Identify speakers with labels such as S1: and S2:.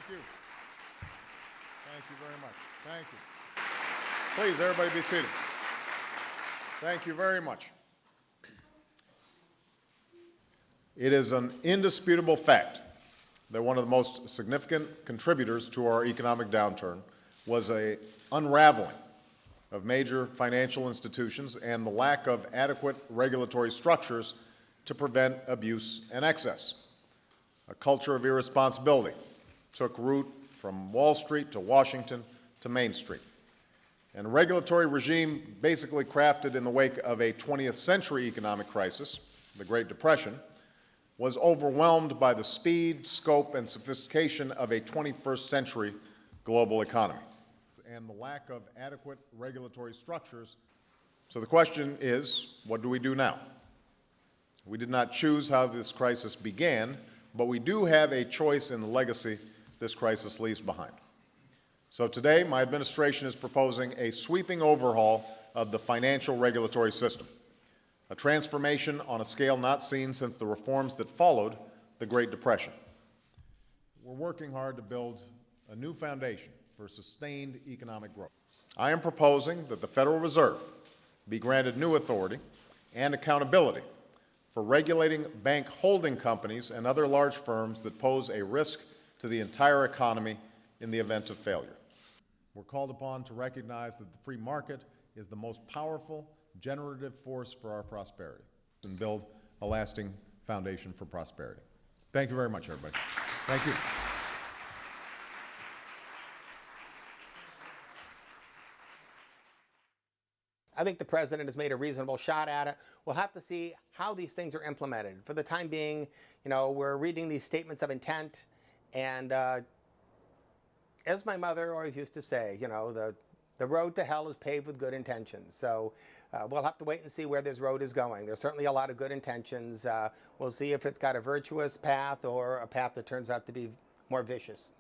S1: you. Thank you very much. Thank you. Please, everybody be seated. Thank you very much. It is an indisputable fact that one of the most significant contributors to our economic downturn was an unraveling of major financial institutions and the lack of adequate regulatory structures to prevent abuse and excess. A culture of irresponsibility took root from Wall Street to Washington to Main Street. And a regulatory regime basically crafted in the wake of a 20th century economic crisis, the Great Depression, was overwhelmed by the speed, scope, and sophistication of a 21st century global economy and the lack of adequate regulatory structures. So the question is, what do we do now? We did not choose how this crisis began, but we do have a choice in the legacy this crisis leaves behind. So today, my administration is proposing a sweeping overhaul of the financial regulatory system, a transformation on a scale not seen since the reforms that followed the Great Depression. We're working hard to build a new foundation for sustained economic growth. I am proposing that the Federal Reserve be granted new authority and accountability for regulating bank holding companies and other large firms that pose a risk to the entire economy in the event of failure. We're called upon to recognize that the free market is the most powerful generative force for our prosperity and build a lasting foundation for prosperity. Thank you very much, everybody. Thank you.
S2: I think the president has made a reasonable shot at it. We'll have to see how these things are implemented. For the time being, we're reading these statements of intent, and as my mother always used to say, the road to hell is paved with good intentions. So we'll have to wait and see where this road is going. There's certainly a lot of good intentions. We'll see if it's got a virtuous path or a path that turns out to be more vicious.